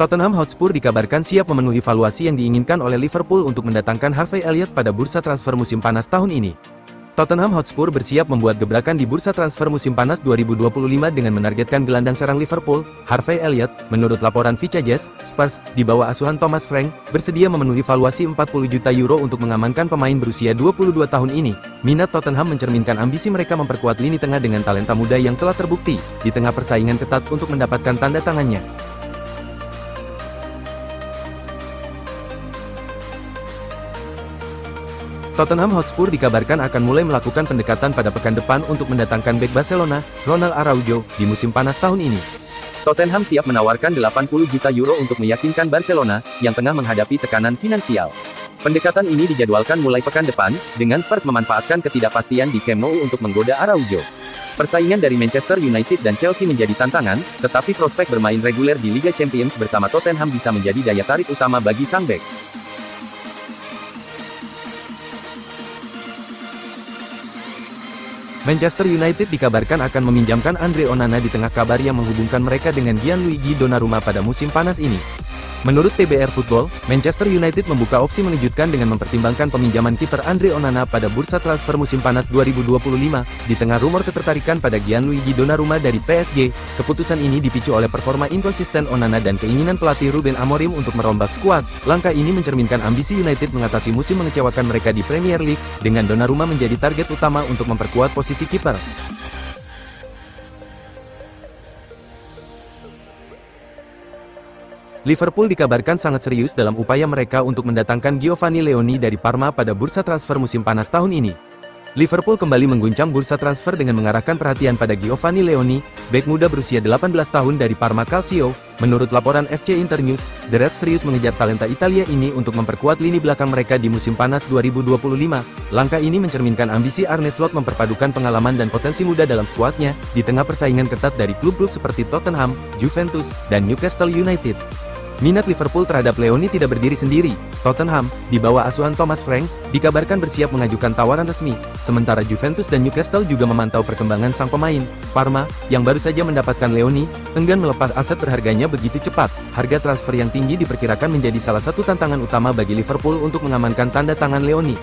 Tottenham Hotspur dikabarkan siap memenuhi valuasi yang diinginkan oleh Liverpool untuk mendatangkan Harvey Elliott pada bursa transfer musim panas tahun ini. Tottenham Hotspur bersiap membuat gebrakan di bursa transfer musim panas 2025 dengan menargetkan gelandang serang Liverpool, Harvey Elliott. Menurut laporan Vichajes, Spurs, di bawah asuhan Thomas Frank, bersedia memenuhi valuasi 40 juta euro untuk mengamankan pemain berusia 22 tahun ini. Minat Tottenham mencerminkan ambisi mereka memperkuat lini tengah dengan talenta muda yang telah terbukti, di tengah persaingan ketat untuk mendapatkan tanda tangannya. Tottenham Hotspur dikabarkan akan mulai melakukan pendekatan pada pekan depan untuk mendatangkan bek Barcelona, Ronald Araujo, di musim panas tahun ini. Tottenham siap menawarkan 80 juta euro untuk meyakinkan Barcelona, yang tengah menghadapi tekanan finansial. Pendekatan ini dijadwalkan mulai pekan depan, dengan Spurs memanfaatkan ketidakpastian di Camp Nou untuk menggoda Araujo. Persaingan dari Manchester United dan Chelsea menjadi tantangan, tetapi prospek bermain reguler di Liga Champions bersama Tottenham bisa menjadi daya tarik utama bagi sang bek. Manchester United dikabarkan akan meminjamkan Andre Onana di tengah kabar yang menghubungkan mereka dengan Gianluigi Donnarumma pada musim panas ini. Menurut TBR Football, Manchester United membuka opsi mengejutkan dengan mempertimbangkan peminjaman kiper Andre Onana pada bursa transfer musim panas 2025, di tengah rumor ketertarikan pada Gianluigi Donnarumma dari PSG. Keputusan ini dipicu oleh performa inkonsisten Onana dan keinginan pelatih Ruben Amorim untuk merombak skuad. Langkah ini mencerminkan ambisi United mengatasi musim mengecewakan mereka di Premier League, dengan Donnarumma menjadi target utama untuk memperkuat posisi kiper. Liverpool dikabarkan sangat serius dalam upaya mereka untuk mendatangkan Giovanni Leoni dari Parma pada bursa transfer musim panas tahun ini. Liverpool kembali mengguncang bursa transfer dengan mengarahkan perhatian pada Giovanni Leoni, bek muda berusia 18 tahun dari Parma Calcio. Menurut laporan FC Internews, The Reds serius mengejar talenta Italia ini untuk memperkuat lini belakang mereka di musim panas 2025. Langkah ini mencerminkan ambisi Arne Slot memperpadukan pengalaman dan potensi muda dalam skuadnya, di tengah persaingan ketat dari klub-klub seperti Tottenham, Juventus, dan Newcastle United. Minat Liverpool terhadap Leoni tidak berdiri sendiri. Tottenham, di bawah asuhan Thomas Frank, dikabarkan bersiap mengajukan tawaran resmi, sementara Juventus dan Newcastle juga memantau perkembangan sang pemain. Parma, yang baru saja mendapatkan Leoni, enggan melepas aset berharganya begitu cepat. Harga transfer yang tinggi diperkirakan menjadi salah satu tantangan utama bagi Liverpool untuk mengamankan tanda tangan Leoni.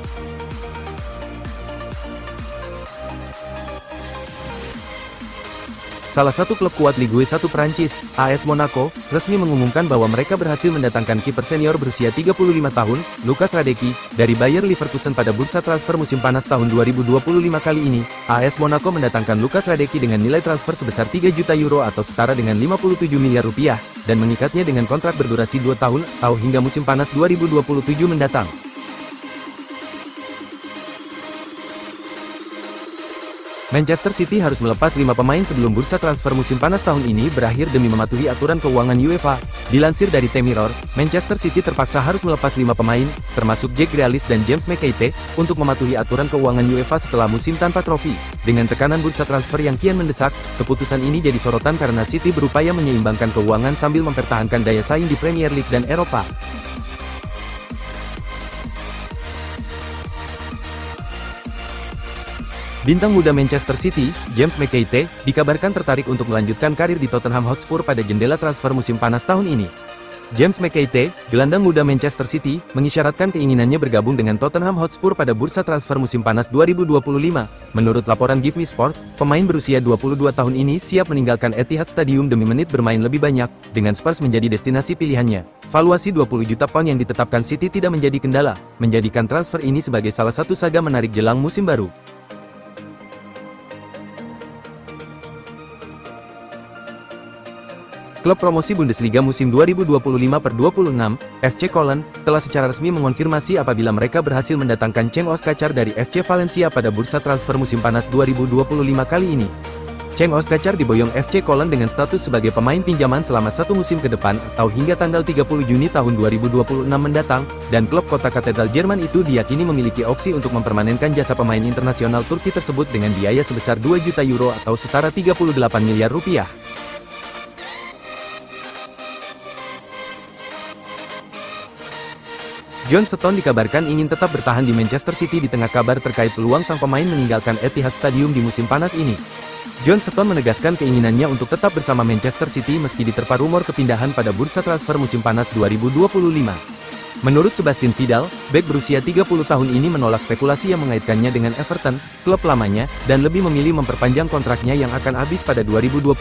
Salah satu klub kuat Ligue 1 Prancis, AS Monaco, resmi mengumumkan bahwa mereka berhasil mendatangkan kiper senior berusia 35 tahun, Lukas Hradecky, dari Bayer Leverkusen pada bursa transfer musim panas tahun 2025 kali ini. AS Monaco mendatangkan Lukas Hradecky dengan nilai transfer sebesar 3 juta euro atau setara dengan 57 miliar rupiah, dan mengikatnya dengan kontrak berdurasi 2 tahun, atau hingga musim panas 2027 mendatang. Manchester City harus melepas 5 pemain sebelum bursa transfer musim panas tahun ini berakhir demi mematuhi aturan keuangan UEFA. Dilansir dari The Mirror, Manchester City terpaksa harus melepas 5 pemain, termasuk Jack Grealish dan James McKeithe, untuk mematuhi aturan keuangan UEFA setelah musim tanpa trofi. Dengan tekanan bursa transfer yang kian mendesak, keputusan ini jadi sorotan karena City berupaya menyeimbangkan keuangan sambil mempertahankan daya saing di Premier League dan Eropa. Bintang muda Manchester City, James McKeithe, dikabarkan tertarik untuk melanjutkan karir di Tottenham Hotspur pada jendela transfer musim panas tahun ini. James McKeithe, gelandang muda Manchester City, mengisyaratkan keinginannya bergabung dengan Tottenham Hotspur pada bursa transfer musim panas 2025. Menurut laporan Give Me Sport, pemain berusia 22 tahun ini siap meninggalkan Etihad Stadium demi menit bermain lebih banyak, dengan Spurs menjadi destinasi pilihannya. Valuasi 20 juta pound yang ditetapkan City tidak menjadi kendala, menjadikan transfer ini sebagai salah satu saga menarik jelang musim baru. Klub promosi Bundesliga musim 2025/26, FC Köln, telah secara resmi mengonfirmasi apabila mereka berhasil mendatangkan Cenk Oskacar dari FC Valencia pada bursa transfer musim panas 2025 kali ini. Cenk Oskacar diboyong FC Köln dengan status sebagai pemain pinjaman selama 1 musim ke depan atau hingga tanggal 30 Juni tahun 2026 mendatang, dan klub kota katedral Jerman itu diyakini memiliki opsi untuk mempermanenkan jasa pemain internasional Turki tersebut dengan biaya sebesar 2 juta euro atau setara 38 miliar rupiah. John Stones dikabarkan ingin tetap bertahan di Manchester City di tengah kabar terkait peluang sang pemain meninggalkan Etihad Stadium di musim panas ini. John Stones menegaskan keinginannya untuk tetap bersama Manchester City meski diterpa rumor kepindahan pada bursa transfer musim panas 2025. Menurut Sebastian Vidal, bek berusia 30 tahun ini menolak spekulasi yang mengaitkannya dengan Everton, klub lamanya, dan lebih memilih memperpanjang kontraknya yang akan habis pada 2026.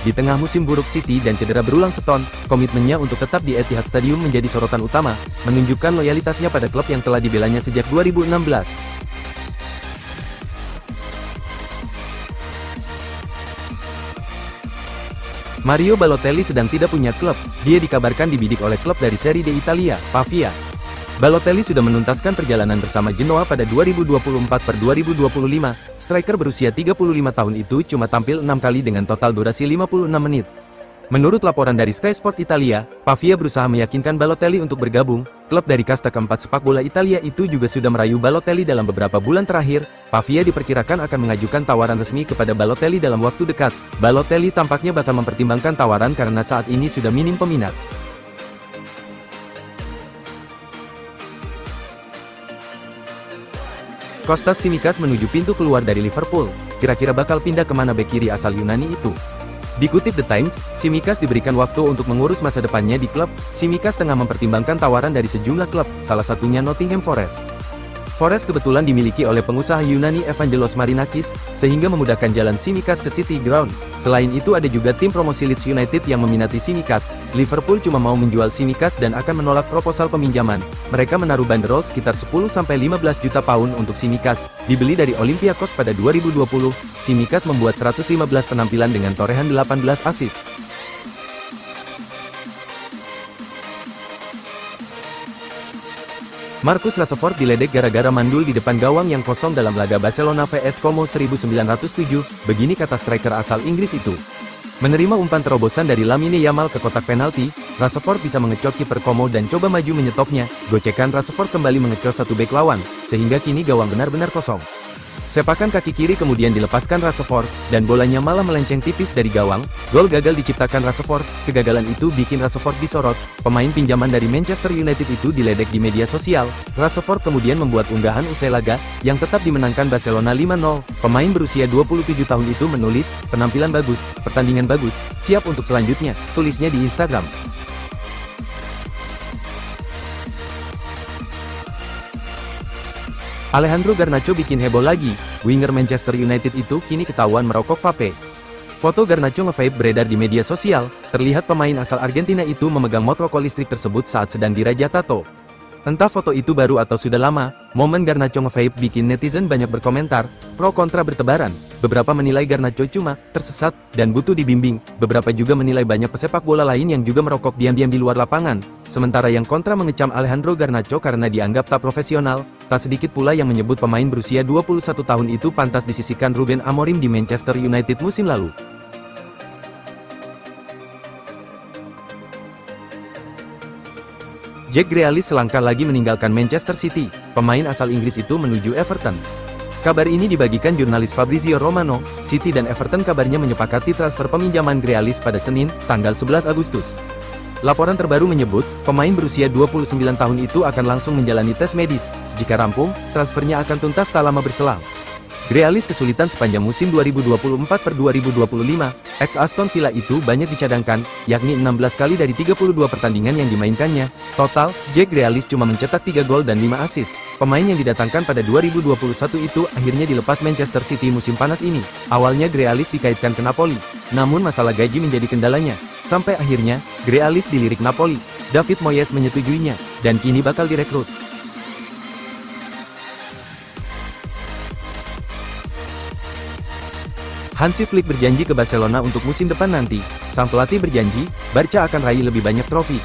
Di tengah musim buruk City dan cedera berulang Stones, komitmennya untuk tetap di Etihad Stadium menjadi sorotan utama, menunjukkan loyalitasnya pada klub yang telah dibelanya sejak 2016. Mario Balotelli sedang tidak punya klub, dia dikabarkan dibidik oleh klub dari Serie D Italia, Pavia. Balotelli sudah menuntaskan perjalanan bersama Genoa pada 2024/2025, striker berusia 35 tahun itu cuma tampil 6 kali dengan total durasi 56 menit. Menurut laporan dari Sky Sport Italia, Pavia berusaha meyakinkan Balotelli untuk bergabung. Klub dari kasta keempat sepak bola Italia itu juga sudah merayu Balotelli dalam beberapa bulan terakhir. Pavia diperkirakan akan mengajukan tawaran resmi kepada Balotelli dalam waktu dekat. Balotelli tampaknya bakal mempertimbangkan tawaran karena saat ini sudah minim peminat. Kostas Tsimikas menuju pintu keluar dari Liverpool. Kira-kira bakal pindah kemana bek kiri asal Yunani itu? Dikutip The Times, Tsimikas diberikan waktu untuk mengurus masa depannya di klub. Tsimikas tengah mempertimbangkan tawaran dari sejumlah klub, salah satunya Nottingham Forest. Forest kebetulan dimiliki oleh pengusaha Yunani Evangelos Marinakis, sehingga memudahkan jalan Tsimikas ke City Ground. Selain itu ada juga tim promosi Leeds United yang meminati Tsimikas. Liverpool cuma mau menjual Tsimikas dan akan menolak proposal peminjaman. Mereka menaruh banderol sekitar 10-15 juta pound untuk Tsimikas. Dibeli dari Olympiakos pada 2020, Tsimikas membuat 115 penampilan dengan torehan 18 assist. Marcus Rashford diledek gara-gara mandul di depan gawang yang kosong dalam laga Barcelona vs Como 1907, begini kata striker asal Inggris itu. Menerima umpan terobosan dari Lamine Yamal ke kotak penalti, Rashford bisa mengecok kiper Como dan coba maju menyetopnya. Gocekan Rashford kembali mengecok satu bek lawan, sehingga kini gawang benar-benar kosong. Sepakan kaki kiri kemudian dilepaskan Rashford, dan bolanya malah melenceng tipis dari gawang. Gol gagal diciptakan Rashford. Kegagalan itu bikin Rashford disorot. Pemain pinjaman dari Manchester United itu diledek di media sosial. Rashford kemudian membuat unggahan usai laga, yang tetap dimenangkan Barcelona 5-0. Pemain berusia 27 tahun itu menulis, "Penampilan bagus, pertandingan bagus, siap untuk selanjutnya," tulisnya di Instagram. Alejandro Garnacho bikin heboh lagi. Winger Manchester United itu kini ketahuan merokok vape. Foto Garnacho nge-vape beredar di media sosial. Terlihat pemain asal Argentina itu memegang mod rokok listrik tersebut saat sedang diraja tato. Entah foto itu baru atau sudah lama, momen Garnacho nge-vape bikin netizen banyak berkomentar, pro kontra bertebaran. Beberapa menilai Garnacho cuma tersesat dan butuh dibimbing. Beberapa juga menilai banyak pesepak bola lain yang juga merokok diam-diam di luar lapangan. Sementara yang kontra mengecam Alejandro Garnacho karena dianggap tak profesional. Tak sedikit pula yang menyebut pemain berusia 21 tahun itu pantas disisihkan Ruben Amorim di Manchester United musim lalu. Jack Grealish selangkah lagi meninggalkan Manchester City. Pemain asal Inggris itu menuju Everton. Kabar ini dibagikan jurnalis Fabrizio Romano. City dan Everton kabarnya menyepakati transfer peminjaman Grealish pada Senin, tanggal 11 Agustus. Laporan terbaru menyebut, pemain berusia 29 tahun itu akan langsung menjalani tes medis. Jika rampung, transfernya akan tuntas tak lama berselang. Grealish kesulitan sepanjang musim 2024/2025. Ex Aston Villa itu banyak dicadangkan, yakni 16 kali dari 32 pertandingan yang dimainkannya. Total, Jack Grealish cuma mencetak 3 gol dan 5 assist. Pemain yang didatangkan pada 2021 itu akhirnya dilepas Manchester City musim panas ini. Awalnya Grealish dikaitkan ke Napoli, namun masalah gaji menjadi kendalanya. Sampai akhirnya, Grealish dilirik Napoli. David Moyes menyetujuinya, dan kini bakal direkrut. Hansi Flick berjanji ke Barcelona untuk musim depan nanti. Sang pelatih berjanji, Barca akan raih lebih banyak trofi.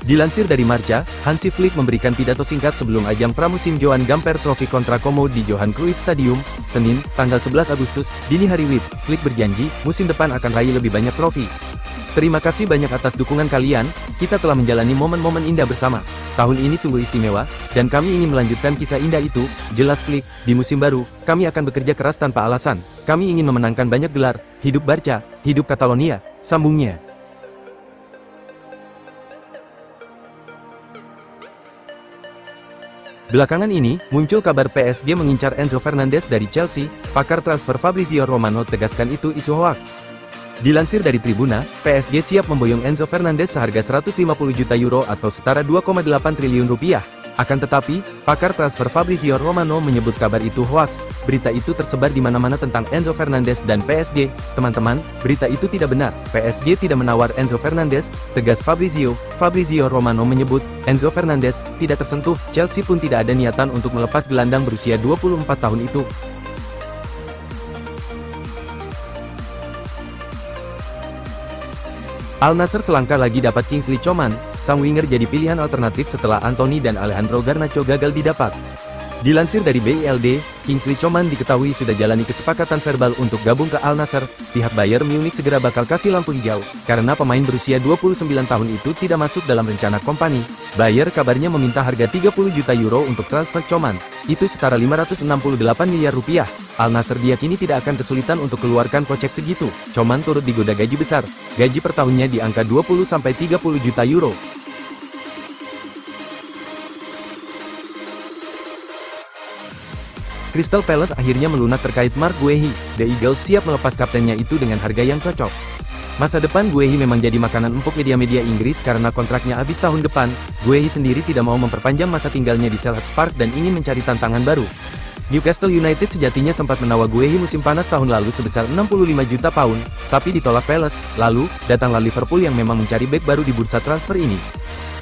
Dilansir dari Marca, Hansi Flick memberikan pidato singkat sebelum ajang pramusim Johan Gamper Trophy kontra Como di Johan Cruyff Stadium, Senin, tanggal 11 Agustus, dini hari WIB. Flick berjanji, musim depan akan raih lebih banyak trofi. Terima kasih banyak atas dukungan kalian, kita telah menjalani momen-momen indah bersama. Tahun ini sungguh istimewa, dan kami ingin melanjutkan kisah indah itu, jelas Flick. Di musim baru, kami akan bekerja keras tanpa alasan. Kami ingin memenangkan banyak gelar. Hidup Barca, hidup Catalonia, sambungnya. Belakangan ini, muncul kabar PSG mengincar Enzo Fernandez dari Chelsea. Pakar transfer Fabrizio Romano tegaskan itu isu hoaks. Dilansir dari Tribuna, PSG siap memboyong Enzo Fernandez seharga 150 juta euro atau setara 2,8 triliun rupiah. Akan tetapi, pakar transfer Fabrizio Romano menyebut kabar itu hoaks. Berita itu tersebar di mana-mana tentang Enzo Fernandez dan PSG. Teman-teman, berita itu tidak benar. PSG tidak menawar Enzo Fernandez, tegas Fabrizio. Fabrizio Romano menyebut, Enzo Fernandez tidak tersentuh. Chelsea pun tidak ada niatan untuk melepas gelandang berusia 24 tahun itu. Al Nassr selangkah lagi dapat Kingsley Coman, sang winger jadi pilihan alternatif setelah Anthony dan Alejandro Garnacho gagal didapat. Dilansir dari BILD, Kingsley Coman diketahui sudah jalani kesepakatan verbal untuk gabung ke Al Nassr. Pihak Bayern Munich segera bakal kasih lampu hijau, karena pemain berusia 29 tahun itu tidak masuk dalam rencana kompani. Bayern kabarnya meminta harga 30 juta euro untuk transfer Coman, itu setara 568 miliar rupiah. Al Nassr diyakini tidak akan kesulitan untuk keluarkan kocek segitu. Coman turut digoda gaji besar, gaji per tahunnya di angka 20-30 juta euro. Crystal Palace akhirnya melunak terkait Marc Guehi. The Eagles siap melepas kaptennya itu dengan harga yang cocok. Masa depan Guehi memang jadi makanan empuk media-media Inggris karena kontraknya habis tahun depan. Guehi sendiri tidak mau memperpanjang masa tinggalnya di Selhurst Park dan ingin mencari tantangan baru. Newcastle United sejatinya sempat menawar Guehi musim panas tahun lalu sebesar 65 juta pound, tapi ditolak Palace. Lalu, datanglah Liverpool yang memang mencari bek baru di bursa transfer ini.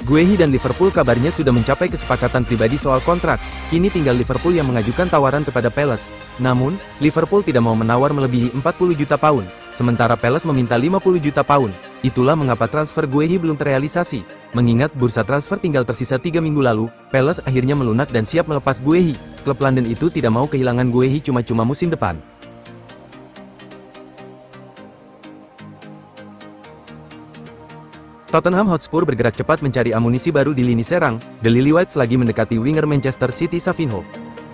Guehi dan Liverpool kabarnya sudah mencapai kesepakatan pribadi soal kontrak. Kini tinggal Liverpool yang mengajukan tawaran kepada Palace. Namun, Liverpool tidak mau menawar melebihi 40 juta pound, sementara Palace meminta 50 juta pound. Itulah mengapa transfer Guehi belum terrealisasi. Mengingat bursa transfer tinggal tersisa 3 minggu lalu, Palace akhirnya melunak dan siap melepas Guehi. Klub London itu tidak mau kehilangan Guehi cuma-cuma musim depan. Tottenham Hotspur bergerak cepat mencari amunisi baru di lini serang. The Lilywhites lagi mendekati winger Manchester City Savinho.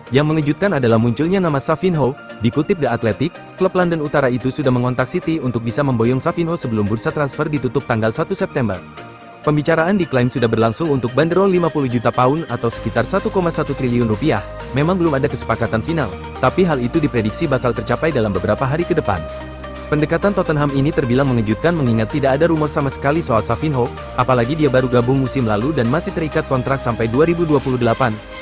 Yang mengejutkan adalah munculnya nama Savinho. Dikutip The Athletic, klub London Utara itu sudah mengontak City untuk bisa memboyong Savinho sebelum bursa transfer ditutup tanggal 1 September. Pembicaraan diklaim sudah berlangsung untuk banderol 50 juta pound atau sekitar 1,1 triliun rupiah. Memang belum ada kesepakatan final, tapi hal itu diprediksi bakal tercapai dalam beberapa hari ke depan. Pendekatan Tottenham ini terbilang mengejutkan mengingat tidak ada rumor sama sekali soal Savinho, apalagi dia baru gabung musim lalu dan masih terikat kontrak sampai 2028.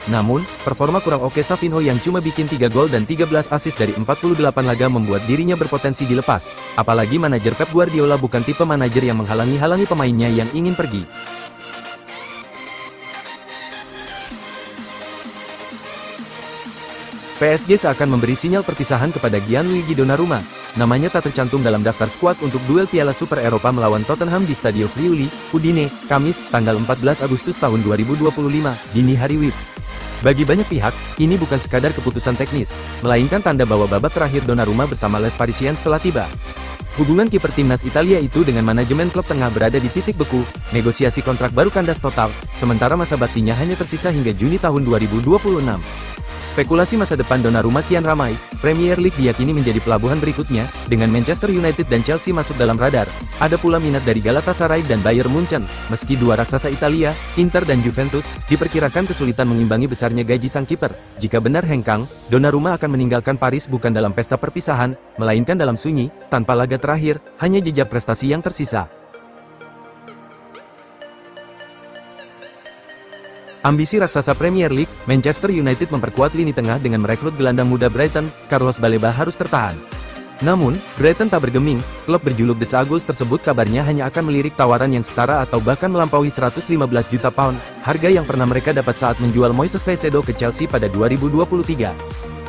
Namun, performa kurang oke Savinho yang cuma bikin 3 gol dan 13 assist dari 48 laga membuat dirinya berpotensi dilepas. Apalagi manajer Pep Guardiola bukan tipe manajer yang menghalangi pemainnya yang ingin pergi. PSG seakan memberi sinyal perpisahan kepada Gianluigi Donnarumma. Namanya tak tercantum dalam daftar skuad untuk duel Piala Super Eropa melawan Tottenham di Stadio Friuli, Udine, Kamis, tanggal 14 Agustus tahun 2025, dini hari WIB. Bagi banyak pihak, ini bukan sekadar keputusan teknis, melainkan tanda bahwa babak terakhir Donnarumma bersama Les Parisiens telah tiba. Hubungan kiper timnas Italia itu dengan manajemen klub tengah berada di titik beku, negosiasi kontrak baru kandas total, sementara masa baktinya hanya tersisa hingga Juni tahun 2026. Spekulasi masa depan Donnarumma kian ramai. Premier League diyakini menjadi pelabuhan berikutnya, dengan Manchester United dan Chelsea masuk dalam radar. Ada pula minat dari Galatasaray dan Bayern Munchen. Meski dua raksasa Italia, Inter dan Juventus, diperkirakan kesulitan mengimbangi besarnya gaji sang kiper. Jika benar hengkang, Donnarumma akan meninggalkan Paris bukan dalam pesta perpisahan, melainkan dalam sunyi, tanpa laga terakhir, hanya jejak prestasi yang tersisa. Ambisi raksasa Premier League, Manchester United memperkuat lini tengah dengan merekrut gelandang muda Brighton, Carlos Baleba harus tertahan. Namun, Brighton tak bergeming, klub berjuluk The Saguls tersebut kabarnya hanya akan melirik tawaran yang setara atau bahkan melampaui 115 juta pound, harga yang pernah mereka dapat saat menjual Moises Caicedo ke Chelsea pada 2023.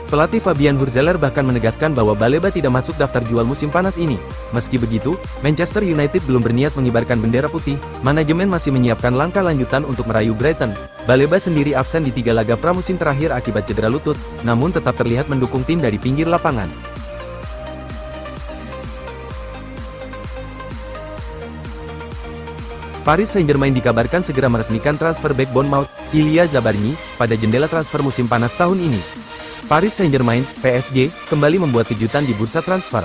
Pelatih Fabian Hurzeler bahkan menegaskan bahwa Baleba tidak masuk daftar jual musim panas ini. Meski begitu, Manchester United belum berniat mengibarkan bendera putih, manajemen masih menyiapkan langkah lanjutan untuk merayu Brighton. Baleba sendiri absen di 3 laga pramusim terakhir akibat cedera lutut, namun tetap terlihat mendukung tim dari pinggir lapangan. Paris Saint-Germain dikabarkan segera meresmikan transfer bek Bournemouth, Ilya Zabarny, pada jendela transfer musim panas tahun ini. Paris Saint-Germain, PSG, kembali membuat kejutan di bursa transfer.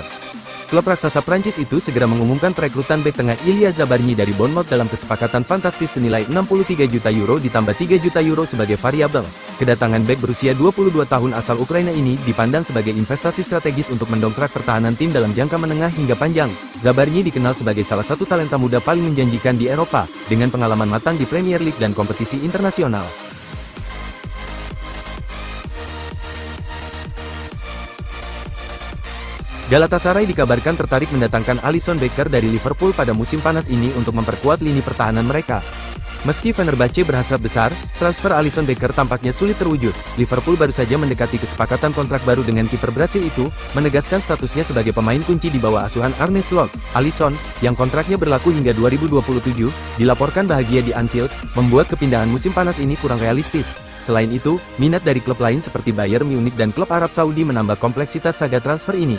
Klub raksasa Prancis itu segera mengumumkan perekrutan bek tengah Ilya Zabarnyi dari Bournemouth dalam kesepakatan fantastis senilai 63 juta euro ditambah 3 juta euro sebagai variabel. Kedatangan bek berusia 22 tahun asal Ukraina ini dipandang sebagai investasi strategis untuk mendongkrak pertahanan tim dalam jangka menengah hingga panjang. Zabarnyi dikenal sebagai salah satu talenta muda paling menjanjikan di Eropa, dengan pengalaman matang di Premier League dan kompetisi internasional. Galatasaray dikabarkan tertarik mendatangkan Alisson Becker dari Liverpool pada musim panas ini untuk memperkuat lini pertahanan mereka. Meski Fenerbahce berhasrat besar, transfer Alisson Becker tampaknya sulit terwujud. Liverpool baru saja mendekati kesepakatan kontrak baru dengan kiper Brasil itu, menegaskan statusnya sebagai pemain kunci di bawah asuhan Arne Slot. Alisson, yang kontraknya berlaku hingga 2027, dilaporkan bahagia di Anfield, membuat kepindahan musim panas ini kurang realistis. Selain itu, minat dari klub lain seperti Bayern Munich dan klub Arab Saudi menambah kompleksitas saga transfer ini.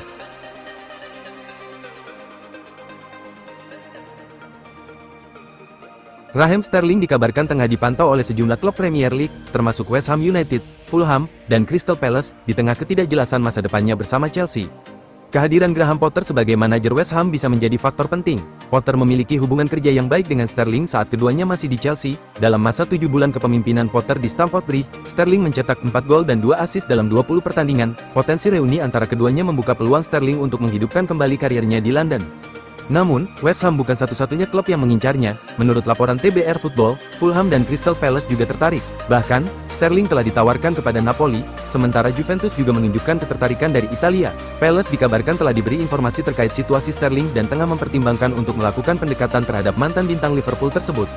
Raheem Sterling dikabarkan tengah dipantau oleh sejumlah klub Premier League, termasuk West Ham United, Fulham, dan Crystal Palace, di tengah ketidakjelasan masa depannya bersama Chelsea. Kehadiran Graham Potter sebagai manajer West Ham bisa menjadi faktor penting. Potter memiliki hubungan kerja yang baik dengan Sterling saat keduanya masih di Chelsea. Dalam masa 7 bulan kepemimpinan Potter di Stamford Bridge, Sterling mencetak 4 gol dan 2 assist dalam 20 pertandingan. Potensi reuni antara keduanya membuka peluang Sterling untuk menghidupkan kembali karirnya di London. Namun, West Ham bukan satu-satunya klub yang mengincarnya. Menurut laporan TBR Football, Fulham dan Crystal Palace juga tertarik. Bahkan, Sterling telah ditawarkan kepada Napoli, sementara Juventus juga menunjukkan ketertarikan dari Italia. Palace dikabarkan telah diberi informasi terkait situasi Sterling dan tengah mempertimbangkan untuk melakukan pendekatan terhadap mantan bintang Liverpool tersebut.